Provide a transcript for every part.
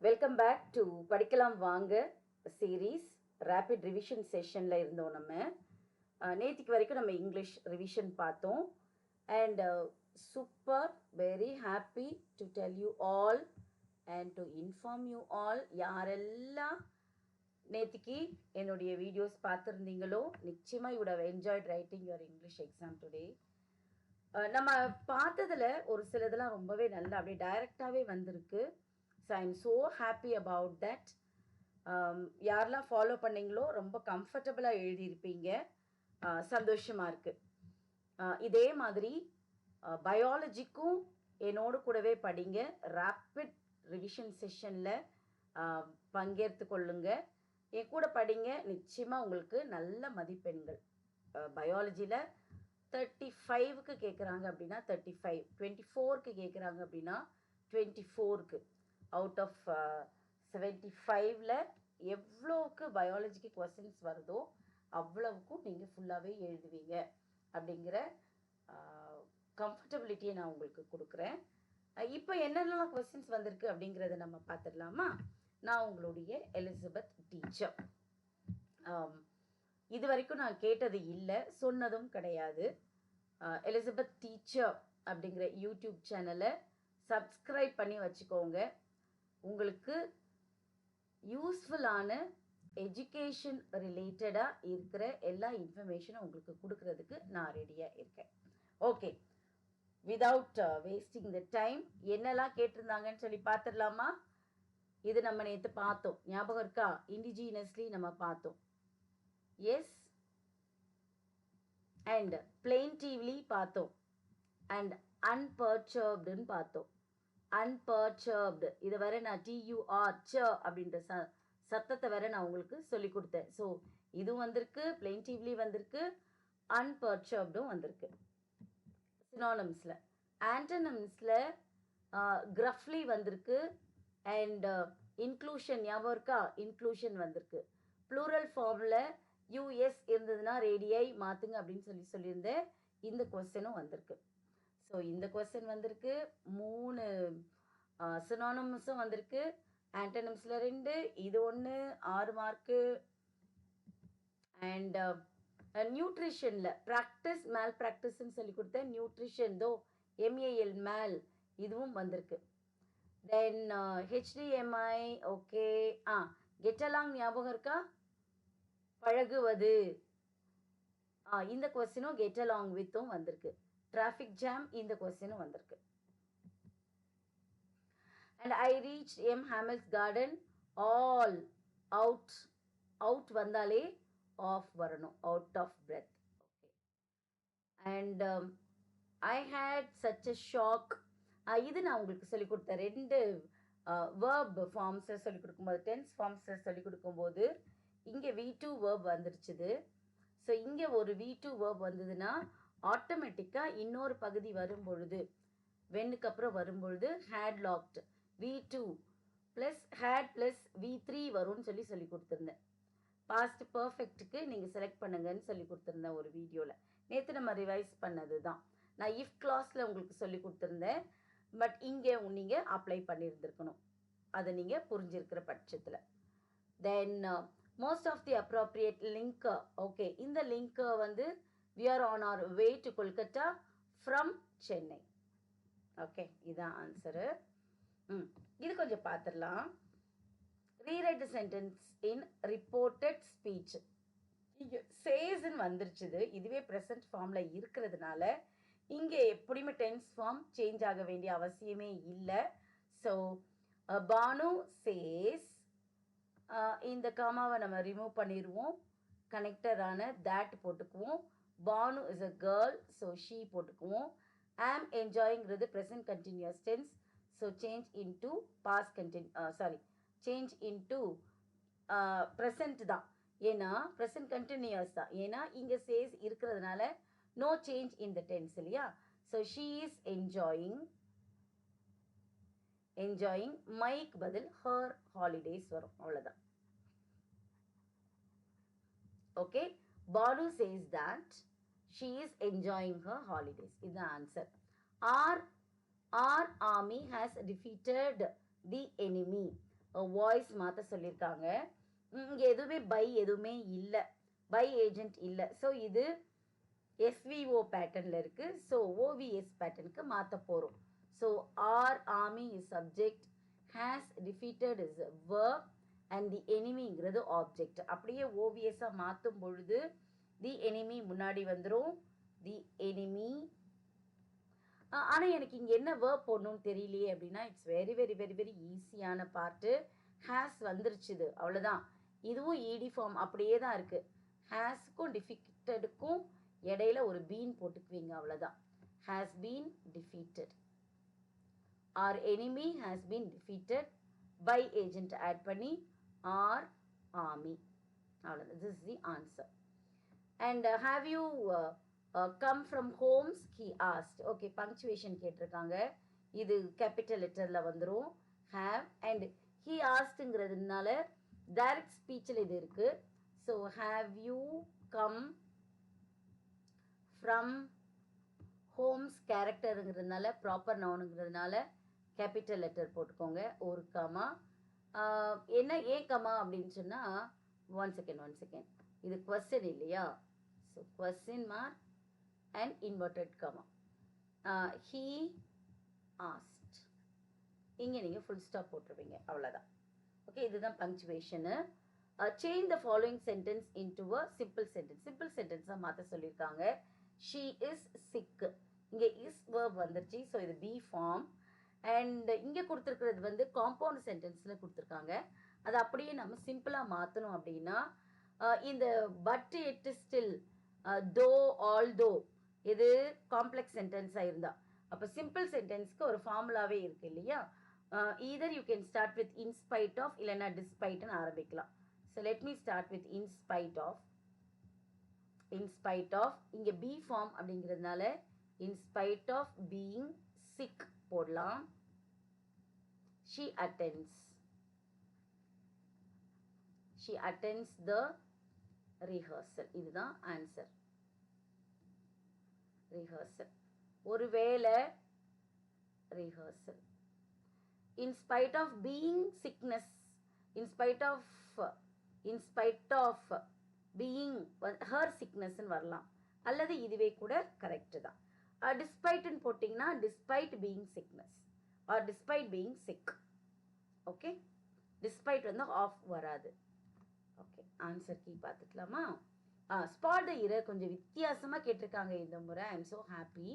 Welcome back to படிக்கலாம் வாங்க series rapid revision செஷனில் இருந்தோம். நேற்றுக்கு வரைக்கும் நம்ம இங்கிலீஷ் ரிவிஷன் பார்த்தோம். And super very happy to tell you all and to inform you all, யாரெல்லாம் நேற்றுக்கு என்னுடைய வீடியோஸ் பார்த்துருந்தீங்களோ நிச்சயமாக you would have enjoyed writing your English exam today. நம்ம பார்த்ததில் ஒரு சிலதெல்லாம் ரொம்பவே நல்லா அப்படியே டைரெக்டாகவே வந்திருக்கு. So I am so happy about that. யாரெல்லாம் ஃபாலோ பண்ணிங்களோ ரொம்ப கம்ஃபர்டபுளாக எழுதியிருப்பீங்க, சந்தோஷமாக இருக்குது. இதே மாதிரி பயாலஜிக்கும் என்னோடு கூடவே படிங்க. ரேப்பிட் ரிவிஷன் செஷனில் பங்கேற்று கொள்ளுங்க, என் கூட படிங்க. நிச்சயமாக உங்களுக்கு நல்ல மதிப்பெண்கள். பயாலஜியில் 35க்கு கேட்குறாங்க அப்படின்னா 35, 24க்கு கேட்குறாங்க அப்படின்னா 24க்கு அவுட் ஆஃப் 75ல் எவ்வளோவுக்கு பயாலஜிக்கு கொஸ்டின்ஸ் வருதோ அவ்வளவுக்கும் நீங்கள் ஃபுல்லாகவே எழுதுவீங்க அப்படிங்கிற கம்ஃபர்டபிலிட்டியை நான் உங்களுக்கு கொடுக்குறேன். இப்போ என்னென்னலாம் கொஸ்டின்ஸ் வந்திருக்கு அப்படிங்கிறத நம்ம பார்த்துடலாமா? நான் உங்களுடைய எலிசபெத் டீச்சர். இது வரைக்கும் நான் கேட்டது இல்லை, சொன்னதும் கிடையாது. எலிசபெத் டீச்சர் அப்படிங்கிற யூடியூப் சேனலை சப்ஸ்கிரைப் பண்ணி வச்சுக்கோங்க. உங்களுக்கு யூஸ்ஃபுல்லான எஜுகேஷன் ரிலேட்டடாக இருக்கிற எல்லா இன்ஃபர்மேஷனும் உங்களுக்கு கொடுக்கறதுக்கு நான் ரெடியாக இருக்கேன். Okay, without wasting the time, என்னெல்லாம் கேட்டிருந்தாங்கன்னு சொல்லி பார்த்துடலாமா? இது நம்ம நேற்று பார்த்தோம், ஞாபகம் இருக்கா? இண்டிஜினஸ்லி நம்ம பார்த்தோம். எஸ், அண்ட் பிளெயின்டிவ்லி பார்த்தோம், அண்ட் அன்பர்ச்சர்ப்டுன்னு பார்த்தோம். அன்பர்ச்சர்ப்டு, இதை வரை நான் TUR அப்படின்ற சத்தத்தை வேற நான் உங்களுக்கு சொல்லி கொடுத்தேன். ஸோ இதுவும் வந்திருக்கு, பிளெயின்டிவ்லி வந்திருக்கு, அன்பர்ச்சர்ப்டும் வந்திருக்கு. சினானிம்ஸில் ஆன்டனிம்ஸில் கிரஃப்லி வந்திருக்கு, அண்ட் இன்க்ளூஷன், ஞாபகம் இருக்கா? இன்க்ளூஷன் வந்திருக்கு. ப்ளூரல் ஃபார்மில் US இருந்ததுன்னா ரேடியை மாற்றுங்க அப்படின்னு சொல்லியிருந்தேன். இந்த கொஸ்டினும் வந்திருக்கு. ஸோ இந்த கொஸ்டின் வந்திருக்கு. 3 சினானிம்ஸும் வந்திருக்கு. ஆன்டனிம்ஸில் 2, இது 1, 6 மார்க்கு. அண்ட் நியூட்ரிஷனில் ப்ராக்டிஸ் மேல் ப்ராக்டிஸ்ன்னு சொல்லி கொடுத்தேன். நியூட்ரிஷன் தோ MAL மேல், இதுவும் வந்திருக்கு. தென் HDMI, ஓகே. கெட்டலாங் ஞாபகம் இருக்கா? பழகுவது, இந்த கொஸ்டினும் கெட் அலாங் வித்தும் வந்திருக்கு. டிராஃபிக் ஜாம், இந்த கொஸ்டினும் வந்திருக்கு. அண்ட் ஐ ரீச் எம் ஹாமில்ஸ் கார்டன், ஆல் அவுட், அவுட் வந்தாலே ஆஃப் வரணும், out of breath. Okay. And I had such a shock, இது நான் உங்களுக்கு சொல்லிக் கொடுத்தேன். 2 வேர்ப் ஃபார்ம்ஸை சொல்லிக் கொடுக்கும்போது, டென்ஸ் ஃபார்ம்ஸை சொல்லிக் கொடுக்கும்போது இங்கே V2 வேர்ப் வந்துருச்சுது. ஸோ இங்கே ஒரு V2 வேர்ப் வந்ததுன்னா ஆட்டோமேட்டிக்காக இன்னொரு பகுதி வரும்பொழுது, வென்னுக்கு அப்புறம் வரும்பொழுது ஹேட் லாக்ட் V2 plus had plus V3 வரும்னு சொல்லி கொடுத்துருந்தேன். பாஸ்ட் பர்ஃபெக்ட்டுக்கு நீங்கள் செலக்ட் பண்ணுங்கன்னு சொல்லி கொடுத்துருந்தேன் ஒரு வீடியோவில். நேற்று நம்ம ரிவைஸ் பண்ணது தான். நான் இஃப் கிளாஸில் உங்களுக்கு சொல்லி கொடுத்துருந்தேன், பட் இங்கே நீங்கள் அப்ளை பண்ணியிருந்துருக்கணும், அதை நீங்கள் புரிஞ்சிருக்கிற பட்சத்தில். தென் most of the appropriate link, okay, இந்த link வந்து we are on our way to Kolkata from Chennai. Okay, இதுதான் ஆன்சரு. இது கொஞ்சம் பார்த்துடலாம். Rewrite the sentence in reported speech. இங்கே சேஸ்ன்னு வந்துருச்சுது. இதுவே ப்ரெசன்ட் ஃபார்மில் இருக்கிறதுனால இங்கே எப்படியுமே டென்ஸ் ஃபார்ம் சேஞ்ச் ஆக வேண்டிய அவசியமே இல்லை. ஸோ பானு சேஸ், இந்த காமாவை நம்ம ரிமூவ் பண்ணிடுவோம், கனெக்டரான தேட் போட்டுக்குவோம். Banu is a girl, so she போட்டுக்குவோம். ஆம் என்ஜாயிங்கிறது present continuous tense, so change into past change into present தான், ஏன்னா ப்ரெசன்ட் கண்டினியூஸ் தான், ஏன்னா இங்கே சேஸ் இருக்கிறதுனால no change in the tense இல்லையா. So she is enjoying, enjoying, மைக் பதில் ஹர் ஹாலிடேஸ் வரும், அவ்வளோதான். Okay, Banu says that she is enjoying her holidays, இதுதான் answer. Our army has defeated the enemy. Voice மாற்ற சொல்லியிருக்காங்க. இங்கே எதுவுமே பை எதுவுமே இல்லை, பை ஏஜென்ட் இல்லை. ஸோ இது எஸ்விஓ பேட்டர்னில் இருக்குது. ஸோ ஓவிஎஸ் பேட்டர்னுக்கு மாற்ற போகிறோம். So our army is subject, has defeated is verb and the எனிமிங்கிறது ஆப்ஜெக்ட். அப்படியே ஓவியஸாக மாற்றும் பொழுது தி எனிமி முன்னாடி வந்துடும், தி எனிமி. ஆனால் எனக்கு இங்கே என்ன வேர்ப் போடணும்னு தெரியலையே அப்படின்னா, it's very very very very ஈஸியான பார்ட்டு. ஹேஸ் வந்துருச்சுது, அவ்வளோதான். இதுவும் இடி ஃபார்ம் அப்படியே தான் இருக்குது. ஹேஸுக்கும் டிஃபிட்டடுக்கும் இடையில ஒரு பீன் போட்டுக்குவீங்க, அவ்வளோதான். Has been defeated, our enemy has been defeated, by agent add பண்ணி ஆர் ஆர்மி, அவ்வளோதான். This is the answer. And have you come from Holmes he asked. Okay, punctuation கேட்டிருக்காங்க. இது கேபிட்டல் லெட்டரில் வந்துடும் ஹாவ். அண்ட் ஹி ஆஸ்ட்டுங்கிறதுனால direct ஸ்பீச்சில் இது இருக்குது. So have you come from Holmes கேரக்டருங்கிறதுனால, ப்ராப்பர் நவுனுங்கிறதுனால கேபிட்டல் லெட்டர் போட்டுக்கோங்க, ஒரு கமா. என்ன ஏன் கமா அப்படின்னு சொன்னால், ஒன் செகண்ட், இது கொஸ்டின் இல்லையா? So question mark and inverted comma. He asked, இங்கே நீங்கள் ஃபுல் ஸ்டாப் போட்டுருவீங்க, அவ்வளோதான். ஓகே, இதுதான் பங்க்சுவேஷனு. Change the following sentence into a simple sentence. Simple சென்டென்ஸாக மாற்ற சொல்லியிருக்காங்க. ஷீ இஸ் சிக், இங்கே இஸ் வேர்ப் வந்துருச்சு. ஸோ இது பி ஃபார்ம். அண்ட் இங்கே கொடுத்துருக்கிறது வந்து காம்பவுண்ட் சென்டென்ஸில் கொடுத்துருக்காங்க. அதை அப்படியே நம்ம சிம்பிளாக மாற்றணும் அப்படின்னா, இந்த but it still, though although, இது காம்ப்ளெக்ஸ் சென்டென்ஸாக இருந்தால், அப்போ சிம்பிள் சென்டென்ஸ்க்கு ஒரு ஃபார்முலாவே இருக்குது இல்லையா? Either you can start with in spite of, இல்லைன்னா டிஸ்பைட்னு ஆரம்பிக்கலாம். So let me start with in spite of. In spite of இங்கே பி ஃபார்ம் அப்படிங்கிறதுனால இன்ஸ்பைட் ஆஃப் பீயிங் சிக் போடலாம். she attends the rehearsal. இதுதான் ஆன்சர், rehearsal. ஒருவேளை rehearsal. in spite of being sickness, in spite of being her sickness வரலாம், அல்லது இதுவே கூட correct தான். டிஸ்பைட்னு போட்டிங்கன்னா despite being sickness or despite being sick. Okay, despite வந்து ஆஃப் வராது. ஓகே, ஆன்சர் கீ பார்த்துக்கலாமா? ஸ்பாட் த இரர் கொஞ்சம் வித்தியாசமாக கேட்டிருக்காங்க இந்த முறை. I am so happy.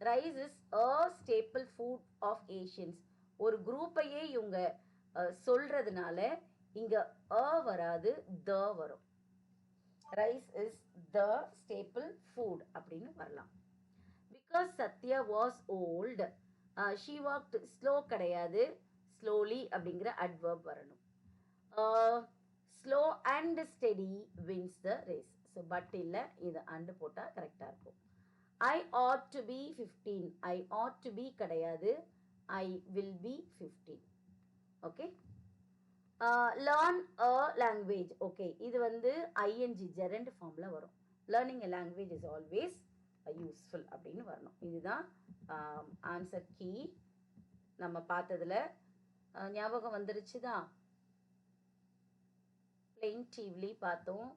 Rice is a staple food of Asians. ஒரு குரூப்பையே இவங்க சொல்றதுனால இங்கே அ வராது, த வரும். Rice is the staple food அப்படின்னு வரலாம். Because Sathya was old, she walked slow கிடையாது, ஸ்லோலி அப்படிங்கிற அட்வர்ப் வரணும். Slow and steady wins the race. So but இல்லை, இது அண்டு போட்டால் கரெக்டாக இருக்கும். I add to be 15, I add to be கிடையாது, I will be 15. Okay, learn a language. Okay, இது வந்து ஐஎன்ஜி ஜெரண்ட் ஃபார்மில் வரும். Learning a language is always useful அப்படின்னு வரணும். இதுதான் ஆன்சர் கீ. நம்ம பார்த்ததுல ஞாபகம் வந்துருச்சு தான். பிளெயின்டிவ்லி பார்த்தோம்.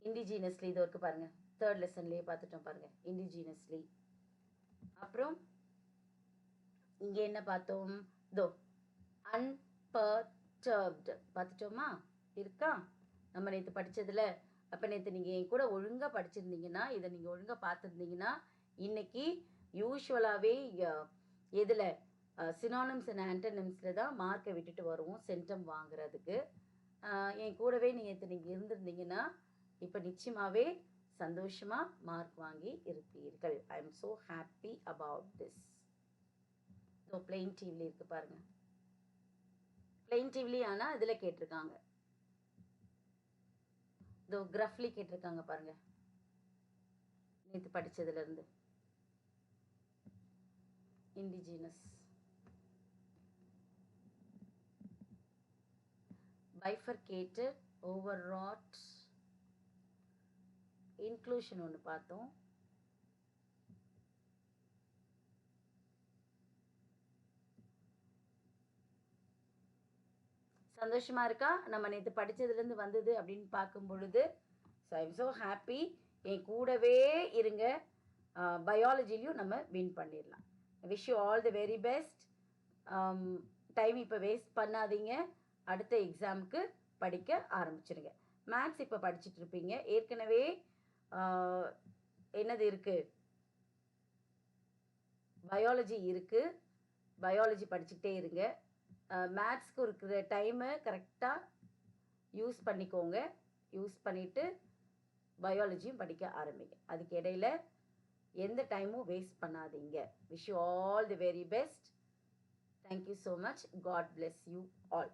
இண்டிஜினஸ்லி இது இருக்கு பாருங்க, தேர்ட் லெசன்லேயே பார்த்துட்டோம் பாருங்க, இண்டிஜினஸ்லி. அப்புறம் இங்கே என்ன பார்த்தோம்? தோ அன்பர்டர்ப்டு பார்த்துட்டோமா? இருக்கா நம்ம நேற்று படித்ததில்? அப்போ நேற்று நீங்கள் என் கூட ஒழுங்காக படிச்சிருந்தீங்கன்னா, இதை நீங்கள் ஒழுங்காக பார்த்துருந்தீங்கன்னா, இன்னைக்கு யூஸ்வலாகவே எதில் சினானிம்ஸ் அண்ட் ஆன்டனிம்ஸில் தான் மார்க்கை விட்டுட்டு வருவோம் சென்டம் வாங்குறதுக்கு. என் கூடவே நீங்கள் இருந்திருந்தீங்கன்னா இப்போ நிச்சயமாகவே சந்தோஷமாக மார்க் வாங்கி இருப்பீர்கள். I am so happy about this. So plaintively இருக்குது பாருங்கள், பிளெயின்டிவ்லி ஆனால் இதில் கேட்டிருக்காங்க. இதோ கிரஃப்லி கேட்டிருக்காங்க பாருங்க, நேற்று படித்ததுலேருந்து. இண்டிஜினஸ், bifurcated, overwrought, இன்க்ளூஷன் ஒன்று பார்த்தோம். சந்தோஷமா இருக்கா? நம்ம நேற்று படித்ததுலேருந்து வந்தது அப்படின்னு பார்க்கும் பொழுது. So I am so happy. என் கூடவே இருங்க. பயாலஜிலையும் நம்ம வின் பண்ணிடலாம். Wish you all the very best. Time இப்போ வேஸ்ட் பண்ணாதீங்க. அடுத்த எக்ஸாமுக்கு படிக்க ஆரம்பிச்சிருங்க. மேத்ஸ் இப்போ படிச்சுட்டு இருப்பீங்க. ஏற்கனவே என்னது இருக்குது? பயாலஜி இருக்குது. பயாலஜி படிச்சுக்கிட்டே இருங்க. மேத்ஸ்க்கு இருக்கிற டைமை கரெக்டாக யூஸ் பண்ணிக்கோங்க. யூஸ் பண்ணிவிட்டு பயாலஜியும் படிக்க ஆரம்பிங்க. அதுக்கு இடையில எந்த டைமும் வேஸ்ட் பண்ணாதீங்க. Wish you all the very best. Thank you so much. God bless you all.